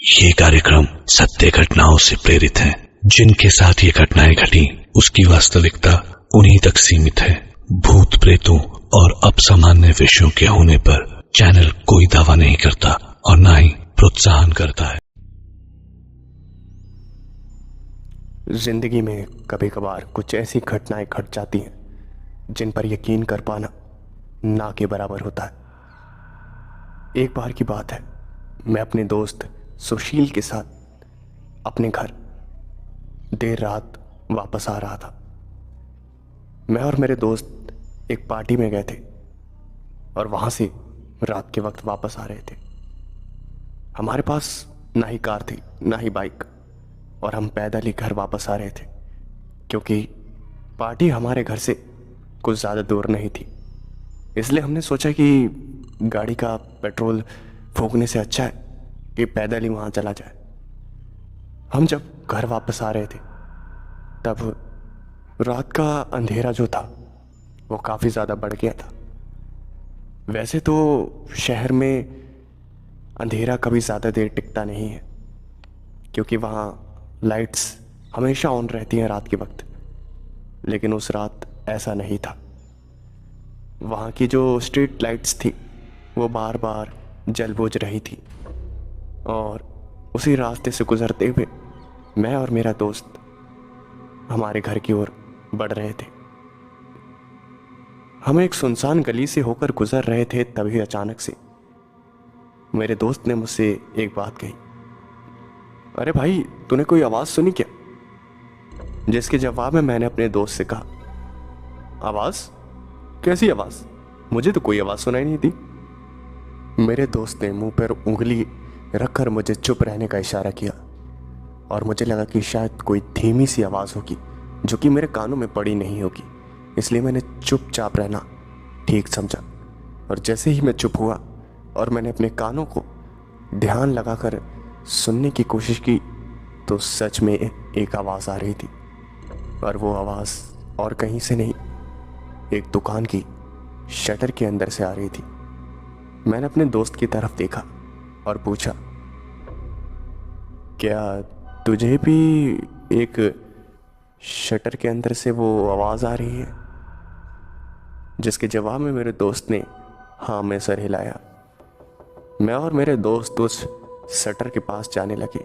ये कार्यक्रम सत्य घटनाओं से प्रेरित है। जिनके साथ ये घटनाएं घटी उसकी वास्तविकता उन्हीं तक सीमित है। भूत प्रेतों और असामान्य विषयों के होने पर चैनल कोई दावा नहीं करता और न ही प्रोत्साहन करता है। जिंदगी में कभी कभार कुछ ऐसी घटनाएं घट जाती हैं जिन पर यकीन कर पाना ना के बराबर होता है। एक बार की बात है, मैं अपने दोस्त सुशील के साथ अपने घर देर रात वापस आ रहा था। मैं और मेरे दोस्त एक पार्टी में गए थे और वहां से रात के वक्त वापस आ रहे थे। हमारे पास ना ही कार थी ना ही बाइक और हम पैदल ही घर वापस आ रहे थे, क्योंकि पार्टी हमारे घर से कुछ ज़्यादा दूर नहीं थी। इसलिए हमने सोचा कि गाड़ी का पेट्रोल फूकने से अच्छा है कि पैदल ही वहाँ चला जाए। हम जब घर वापस आ रहे थे तब रात का अंधेरा जो था वो काफ़ी ज़्यादा बढ़ गया था। वैसे तो शहर में अंधेरा कभी ज़्यादा देर टिकता नहीं है, क्योंकि वहाँ लाइट्स हमेशा ऑन रहती हैं रात के वक्त, लेकिन उस रात ऐसा नहीं था। वहाँ की जो स्ट्रीट लाइट्स थी वो बार बार जल बुझ रही थी और उसी रास्ते से गुजरते हुए मैं और मेरा दोस्त हमारे घर की ओर बढ़ रहे थे। हम एक सुनसान गली से होकर गुजर रहे थे, तभी अचानक से मेरे दोस्त ने मुझसे एक बात कही, अरे भाई तूने कोई आवाज़ सुनी क्या? जिसके जवाब में मैंने अपने दोस्त से कहा, आवाज़? कैसी आवाज़? मुझे तो कोई आवाज़ सुनाई नहीं दी। मेरे दोस्त ने मुंह पर उंगली रखकर मुझे चुप रहने का इशारा किया और मुझे लगा कि शायद कोई धीमी सी आवाज़ होगी जो कि मेरे कानों में पड़ी नहीं होगी, इसलिए मैंने चुपचाप रहना ठीक समझा। और जैसे ही मैं चुप हुआ और मैंने अपने कानों को ध्यान लगाकर सुनने की कोशिश की तो सच में एक आवाज़ आ रही थी, और वो आवाज़ और कहीं से नहीं, एक दुकान की शटर के अंदर से आ रही थी। मैंने अपने दोस्त की तरफ देखा और पूछा, क्या तुझे भी एक शटर के अंदर से वो आवाज़ आ रही है? जिसके जवाब में मेरे दोस्त ने हाँ में सर हिलाया। मैं और मेरे दोस्त उस शटर के पास जाने लगे।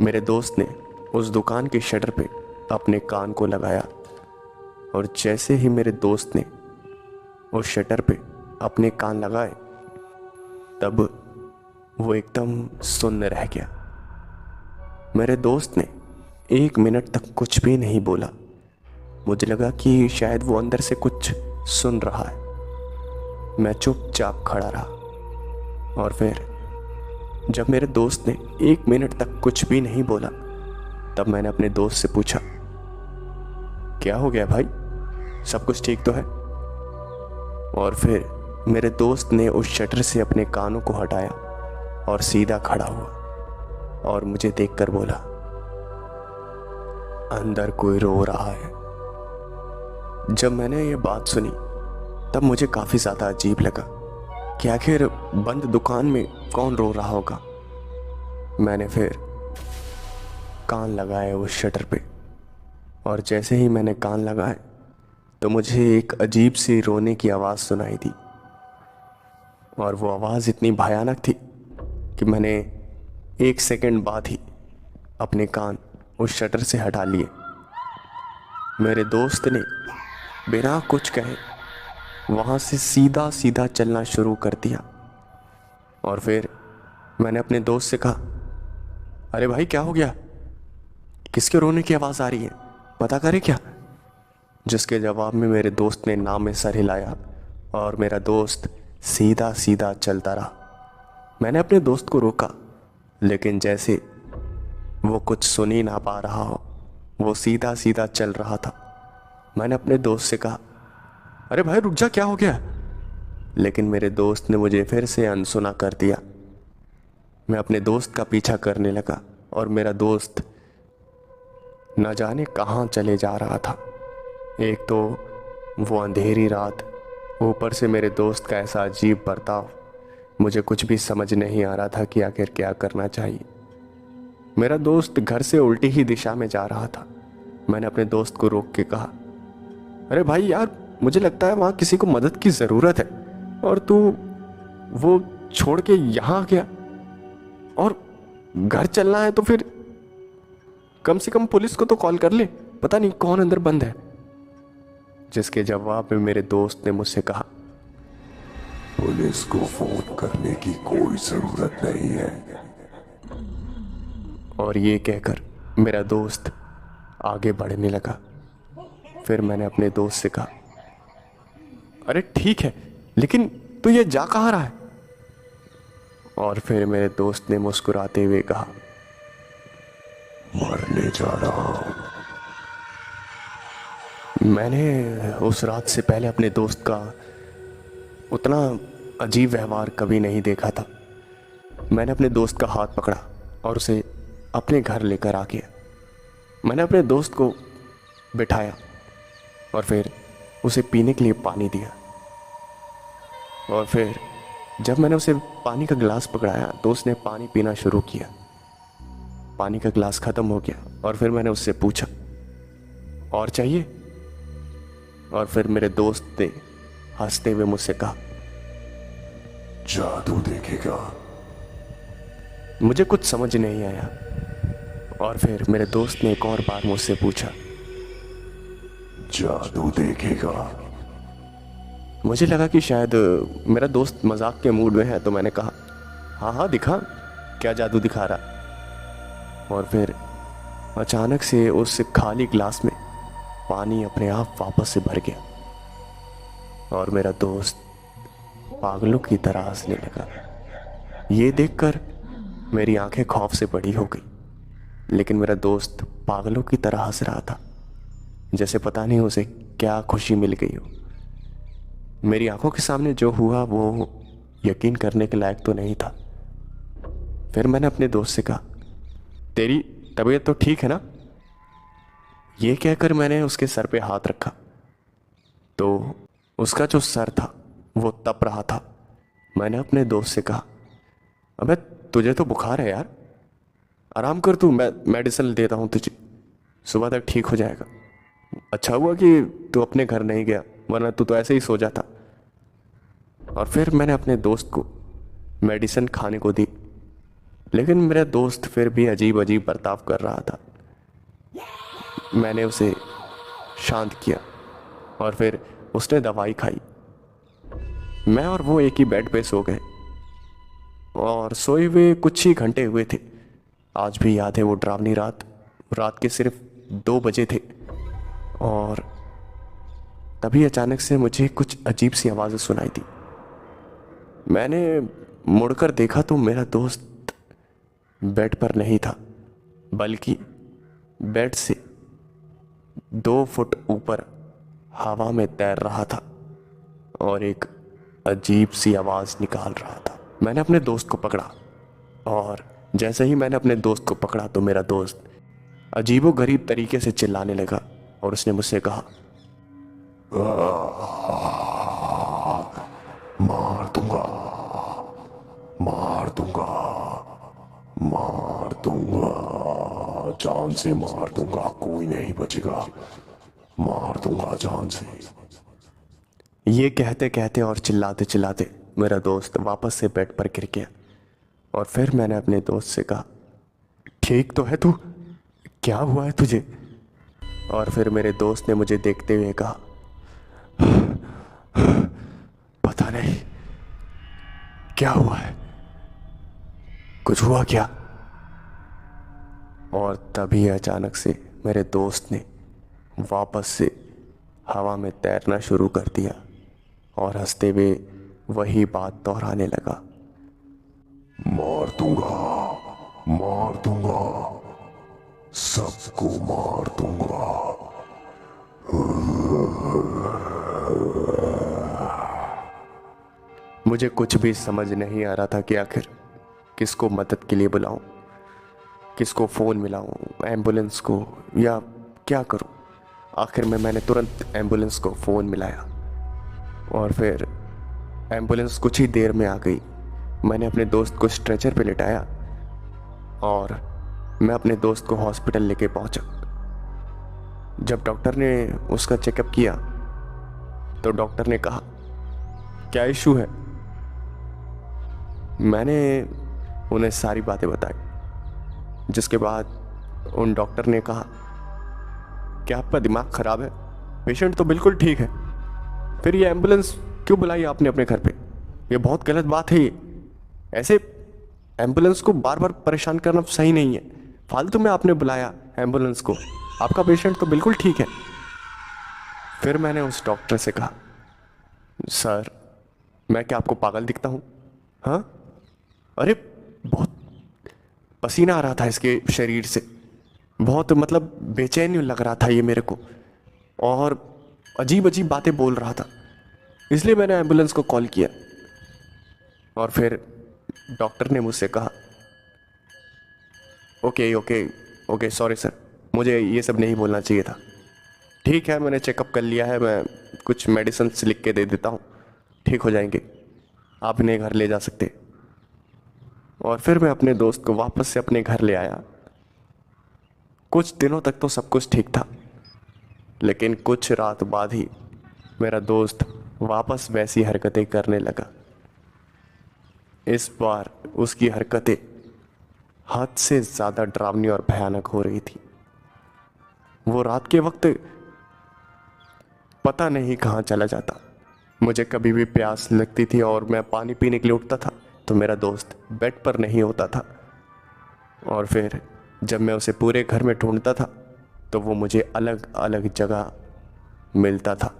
मेरे दोस्त ने उस दुकान के शटर पे अपने कान को लगाया और जैसे ही मेरे दोस्त ने उस शटर पे अपने कान लगाए तब वो एकदम सुन्न रह गया। मेरे दोस्त ने 1 मिनट तक कुछ भी नहीं बोला। मुझे लगा कि शायद वो अंदर से कुछ सुन रहा है। मैं चुपचाप खड़ा रहा और फिर जब मेरे दोस्त ने 1 मिनट तक कुछ भी नहीं बोला तब मैंने अपने दोस्त से पूछा, क्या हो गया भाई, सब कुछ ठीक तो है? और फिर मेरे दोस्त ने उस शटर से अपने कानों को हटाया और सीधा खड़ा हुआ और मुझे देखकर बोला, अंदर कोई रो रहा है। जब मैंने ये बात सुनी तब मुझे काफ़ी ज़्यादा अजीब लगा कि आखिर बंद दुकान में कौन रो रहा होगा। मैंने फिर कान लगाए उस शटर पे और जैसे ही मैंने कान लगाए तो मुझे एक अजीब सी रोने की आवाज़ सुनाई दी, और वो आवाज़ इतनी भयानक थी कि मैंने 1 सेकंड बाद ही अपने कान उस शटर से हटा लिए। मेरे दोस्त ने बिना कुछ कहे वहाँ से सीधा सीधा चलना शुरू कर दिया और फिर मैंने अपने दोस्त से कहा, अरे भाई क्या हो गया, किसके रोने की आवाज़ आ रही है, पता करे क्या? जिसके जवाब में मेरे दोस्त ने ना में सर हिलाया और मेरा दोस्त सीधा सीधा चलता रहा। मैंने अपने दोस्त को रोका, लेकिन जैसे वो कुछ सुन ही ना पा रहा हो, वो सीधा सीधा चल रहा था। मैंने अपने दोस्त से कहा, अरे भाई रुक जा, क्या हो गया? लेकिन मेरे दोस्त ने मुझे फिर से अनसुना कर दिया। मैं अपने दोस्त का पीछा करने लगा और मेरा दोस्त न जाने कहाँ चले जा रहा था। एक तो वो अंधेरी रात, ऊपर से मेरे दोस्त का ऐसा अजीब बर्ताव मुझे कुछ भी समझ नहीं आ रहा था कि आखिर क्या करना चाहिए। मेरा दोस्त घर से उल्टी ही दिशा में जा रहा था। मैंने अपने दोस्त को रोक के कहा, अरे भाई यार, मुझे लगता है वहां किसी को मदद की ज़रूरत है और तू वो छोड़ के यहाँ आ गया। और घर चलना है तो फिर कम से कम पुलिस को तो कॉल कर ले, पता नहीं कौन अंदर बंद है। जिसके जवाब में मेरे दोस्त ने मुझसे कहा, पुलिस को फोन करने की कोई जरूरत नहीं है। और ये कहकर मेरा दोस्त आगे बढ़ने लगा। फिर मैंने अपने दोस्त से कहा, अरे ठीक है, लेकिन तू ये जा कहाँ रहा है? और फिर मेरे दोस्त ने मुस्कुराते हुए कहा, मरने जा रहा हूं। मैंने उस रात से पहले अपने दोस्त का उतना अजीब व्यवहार कभी नहीं देखा था। मैंने अपने दोस्त का हाथ पकड़ा और उसे अपने घर लेकर आ गया। मैंने अपने दोस्त को बिठाया और फिर उसे पीने के लिए पानी दिया। और फिर जब मैंने उसे पानी का गिलास पकड़ाया तो उसने पानी पीना शुरू किया। पानी का गिलास ख़त्म हो गया और फिर मैंने उससे पूछा, और चाहिए? और फिर मेरे दोस्त ने हंसते हुए मुझसे कहा, जादू देखेगा। मुझे कुछ समझ नहीं आया। और फिर मेरे दोस्त ने एक और बार मुझसे पूछा, जादू देखेगा। मुझे लगा कि शायद मेरा दोस्त मजाक के मूड में है, तो मैंने कहा, हाँ हाँ दिखा, क्या जादू दिखा रहा? और फिर अचानक से उस खाली गिलास में पानी अपने आप वापस से भर गया और मेरा दोस्त पागलों की तरह हंसने लगा। ये देखकर मेरी आंखें खौफ से बड़ी हो गई, लेकिन मेरा दोस्त पागलों की तरह हंस रहा था, जैसे पता नहीं उसे क्या खुशी मिल गई हो। मेरी आंखों के सामने जो हुआ वो यकीन करने के लायक तो नहीं था। फिर मैंने अपने दोस्त से कहा, तेरी तबीयत तो ठीक है ना? ये कहकर मैंने उसके सर पे हाथ रखा तो उसका जो सर था वो तप रहा था। मैंने अपने दोस्त से कहा, अबे तुझे तो बुखार है यार, आराम कर, तू मैं मेडिसिन देता हूँ तुझे, सुबह तक ठीक हो जाएगा। अच्छा हुआ कि तू अपने घर नहीं गया, वरना तू तो ऐसे ही सो जाता। और फिर मैंने अपने दोस्त को मेडिसिन खाने को दी, लेकिन मेरा दोस्त फिर भी अजीब अजीब बर्ताव कर रहा था। मैंने उसे शांत किया और फिर उसने दवाई खाई। मैं और वो एक ही बेड पे सो गए और सोए हुए कुछ ही घंटे हुए थे। आज भी याद है वो डरावनी रात के सिर्फ 2 बजे थे और तभी अचानक से मुझे कुछ अजीब सी आवाज़ें सुनाई दी। मैंने मुड़कर देखा तो मेरा दोस्त बेड पर नहीं था, बल्कि बेड से 2 फुट ऊपर हवा में तैर रहा था और एक अजीब सी आवाज़ निकाल रहा था। मैंने अपने दोस्त को पकड़ा और जैसे ही मैंने अपने दोस्त को पकड़ा तो मेरा दोस्त अजीबोगरीब तरीके से चिल्लाने लगा और उसने मुझसे कहा, मार दूंगा, मार दूंगा, मार दूंगा, जान से मार दूंगा, कोई नहीं बचेगा, मार दूंगा जान से। ये कहते कहते और चिल्लाते चिल्लाते मेरा दोस्त वापस से बेड पर गिर गया। और फिर मैंने अपने दोस्त से कहा, ठीक तो है तू? क्या हुआ है तुझे? और फिर मेरे दोस्त ने मुझे देखते हुए कहा, पता नहीं क्या हुआ है, कुछ हुआ क्या? और तभी अचानक से मेरे दोस्त ने वापस से हवा में तैरना शुरू कर दिया और हंसते हुए वही बात दोहराने लगा, मार दूंगा, मार दूंगा, सबको मार दूंगा। मुझे कुछ भी समझ नहीं आ रहा था कि आखिर किसको मदद के लिए बुलाऊं, किसको फ़ोन मिलाऊं, एम्बुलेंस को, या क्या करूं। आखिर में मैंने तुरंत एम्बुलेंस को फ़ोन मिलाया और फिर एम्बुलेंस कुछ ही देर में आ गई। मैंने अपने दोस्त को स्ट्रेचर पे लिटाया और मैं अपने दोस्त को हॉस्पिटल लेके पहुंचा। जब डॉक्टर ने उसका चेकअप किया तो डॉक्टर ने कहा, क्या इशू है? मैंने उन्हें सारी बातें बताई, जिसके बाद उन डॉक्टर ने कहा, क्या आपका दिमाग खराब है? पेशेंट तो बिल्कुल ठीक है, फिर ये एम्बुलेंस क्यों बुलाई आपने अपने घर पे? ये बहुत गलत बात है। ये ऐसे एम्बुलेंस को बार बार परेशान करना सही नहीं है। फालतू में आपने बुलाया एम्बुलेंस को, आपका पेशेंट तो बिल्कुल ठीक है। फिर मैंने उस डॉक्टर से कहा, सर मैं क्या आपको पागल दिखता हूँ? हाँ, अरे बहुत पसीना आ रहा था इसके शरीर से, बहुत मतलब बेचैन लग रहा था ये मेरे को, और अजीब अजीब बातें बोल रहा था, इसलिए मैंने एम्बुलेंस को कॉल किया। और फिर डॉक्टर ने मुझसे कहा, okay okay okay sorry sir, मुझे ये सब नहीं बोलना चाहिए था। ठीक है, मैंने चेकअप कर लिया है, मैं कुछ मेडिसिन लिख के दे देता हूँ, ठीक हो जाएंगे, आप इन्हें घर ले जा सकते। और फिर मैं अपने दोस्त को वापस से अपने घर ले आया। कुछ दिनों तक तो सब कुछ ठीक था, लेकिन कुछ रात बाद ही मेरा दोस्त वापस वैसी हरकतें करने लगा। इस बार उसकी हरकतें हद से ज़्यादा डरावनी और भयानक हो रही थी। वो रात के वक्त पता नहीं कहाँ चला जाता। मुझे कभी भी प्यास लगती थी और मैं पानी पीने के लिए उठता था तो मेरा दोस्त बेड पर नहीं होता था, और फिर जब मैं उसे पूरे घर में ढूंढता था तो वो मुझे अलग अलग जगह मिलता था।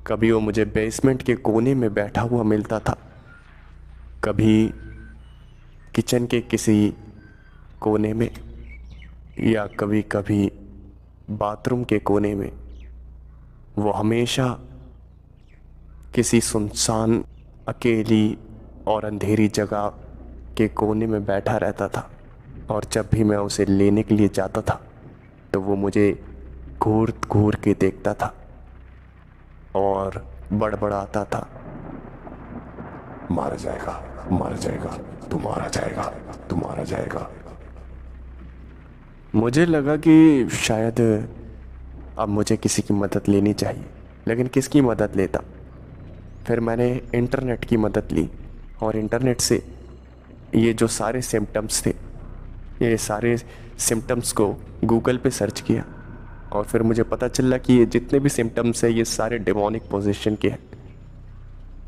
कभी वो मुझे बेसमेंट के कोने में बैठा हुआ मिलता था, कभी किचन के किसी कोने में, या कभी कभी बाथरूम के कोने में। वो हमेशा किसी सुनसान, अकेली और अंधेरी जगह के कोने में बैठा रहता था, और जब भी मैं उसे लेने के लिए जाता था तो वो मुझे घूर घूर के देखता था और बड़बड़ाता था, मारा जाएगा, मारा जाएगा, तू मारा जाएगा, तू मारा जाएगा। मुझे लगा कि शायद अब मुझे किसी की मदद लेनी चाहिए, लेकिन किसकी मदद लेता? फिर मैंने इंटरनेट की मदद ली और इंटरनेट से ये जो सारे सिम्टम्स थे, ये सारे सिम्टम्स को गूगल पे सर्च किया, और फिर मुझे पता चला कि ये जितने भी सिम्टम्स हैं ये सारे डेमोनिक पोजीशन के हैं।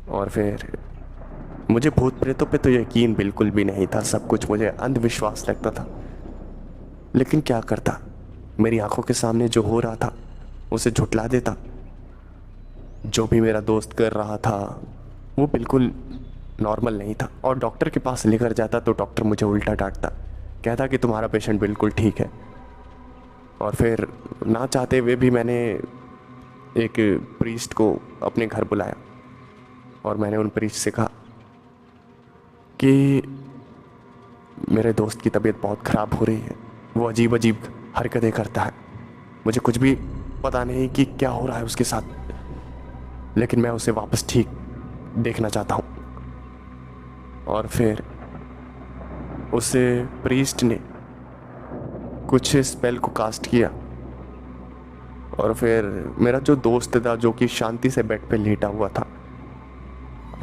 और फिर मुझे भूत प्रेतों पे तो यकीन बिल्कुल भी नहीं था, सब कुछ मुझे अंधविश्वास लगता था। लेकिन क्या करता, मेरी आंखों के सामने जो हो रहा था उसे झुठला देता। जो भी मेरा दोस्त कर रहा था वो बिल्कुल नॉर्मल नहीं था, और डॉक्टर के पास लेकर जाता तो डॉक्टर मुझे उल्टा डांटता, कहता कि तुम्हारा पेशेंट बिल्कुल ठीक है। और फिर ना चाहते हुए भी मैंने एक प्रीस्ट को अपने घर बुलाया और मैंने उन प्रीस्ट से कहा कि मेरे दोस्त की तबीयत बहुत ख़राब हो रही है, वो अजीब अजीब हरकतें करता है, मुझे कुछ भी पता नहीं कि क्या हो रहा है उसके साथ, लेकिन मैं उसे वापस ठीक देखना चाहता हूँ। और फिर उसे प्रीस्ट ने कुछ स्पेल को कास्ट किया, और फिर मेरा जो दोस्त था जो कि शांति से बेड पे लेटा हुआ था,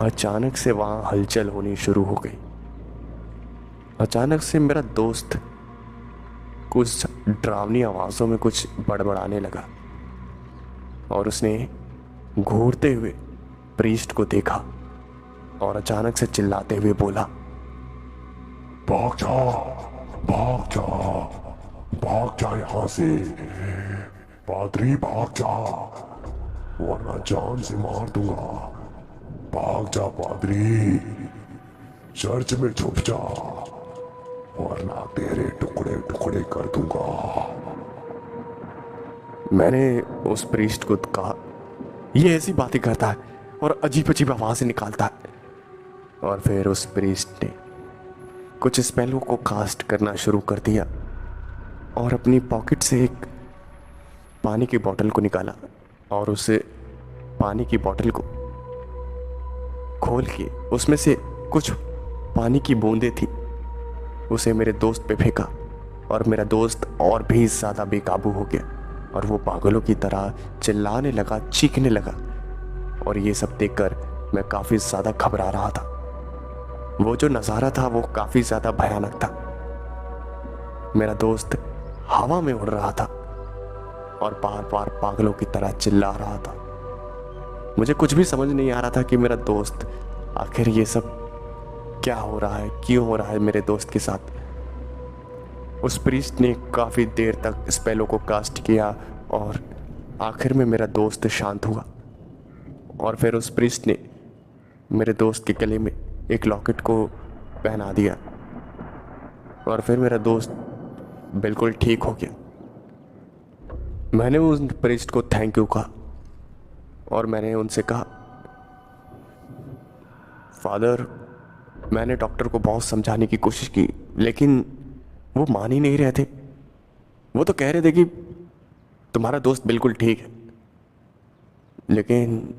अचानक से वहाँ हलचल होनी शुरू हो गई। अचानक से मेरा दोस्त कुछ डरावनी आवाज़ों में कुछ बड़बड़ाने लगा, और उसने घूरते हुए प्रीस्ट को देखा और अचानक से चिल्लाते हुए बोला, भाग जा, भाग जा, भाग जा यहाँ से, पादरी भाग जा, वरना जान से मार दूंगा। भाग जा पादरी, चर्च में छुप जा, वरना तेरे टुकड़े टुकड़े कर दूंगा। मैंने उस प्रीस्ट को कहा, ये ऐसी बातें करता है और अजीब अजीब आवाज़ें निकालता है। और फिर उस प्रीस्ट ने कुछ स्पेलों को कास्ट करना शुरू कर दिया और अपनी पॉकेट से एक पानी की बोतल को निकाला और उसे पानी की बोतल को खोल के उसमें से कुछ पानी की बूंदें थी उसे मेरे दोस्त पे फेंका और मेरा दोस्त और भी ज़्यादा बेकाबू हो गया और वो पागलों की तरह चिल्लाने लगा, चीखने लगा। और ये सब देखकर मैं काफ़ी ज़्यादा घबरा रहा था। वो जो नज़ारा था वो काफ़ी ज़्यादा भयानक था। मेरा दोस्त हवा में उड़ रहा था और बार बार पागलों की तरह चिल्ला रहा था। मुझे कुछ भी समझ नहीं आ रहा था कि मेरा दोस्त आखिर ये सब क्या हो रहा है, क्यों हो रहा है मेरे दोस्त के साथ। उस प्रीस्ट ने काफ़ी देर तक स्पेलों को कास्ट किया और आखिर में मेरा दोस्त शांत हुआ। और फिर उस प्रीस्ट ने मेरे दोस्त के गले में एक लॉकेट को पहना दिया और फिर मेरा दोस्त बिल्कुल ठीक हो गया। मैंने उस प्रीस्ट को थैंक यू कहा और मैंने उनसे कहा, फादर, मैंने डॉक्टर को बहुत समझाने की कोशिश की लेकिन वो मान ही नहीं रहे थे। वो तो कह रहे थे कि तुम्हारा दोस्त बिल्कुल ठीक है, लेकिन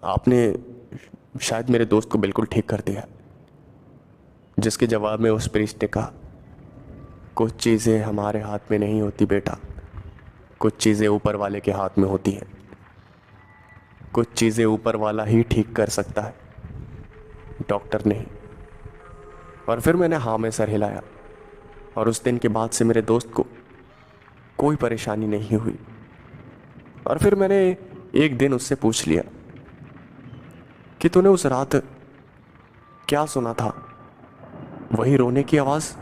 आपने शायद मेरे दोस्त को बिल्कुल ठीक कर दिया। जिसके जवाब में उस प्रीस्ट ने कहा, कुछ चीज़ें हमारे हाथ में नहीं होती बेटा, कुछ चीज़ें ऊपर वाले के हाथ में होती हैं। कुछ चीज़ें ऊपर वाला ही ठीक कर सकता है, डॉक्टर नहीं। और फिर मैंने हाँ में सर हिलाया और उस दिन के बाद से मेरे दोस्त को कोई परेशानी नहीं हुई। और फिर मैंने एक दिन उससे पूछ लिया कि तूने उस रात क्या सुना था, वही रोने की आवाज़?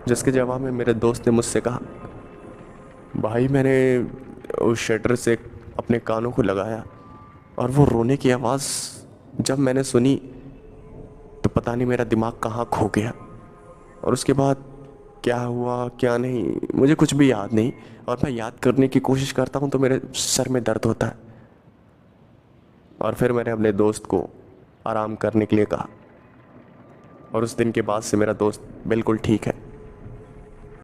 जिसके जवाब में मेरे दोस्त ने मुझसे कहा, भाई मैंने उस शटर से अपने कानों को लगाया और वो रोने की आवाज़ जब मैंने सुनी तो पता नहीं मेरा दिमाग कहाँ खो गया। और उसके बाद क्या हुआ क्या नहीं मुझे कुछ भी याद नहीं, और मैं याद करने की कोशिश करता हूँ तो मेरे सर में दर्द होता है। और फिर मैंने अपने दोस्त को आराम करने के लिए कहा और उस दिन के बाद से मेरा दोस्त बिल्कुल ठीक है।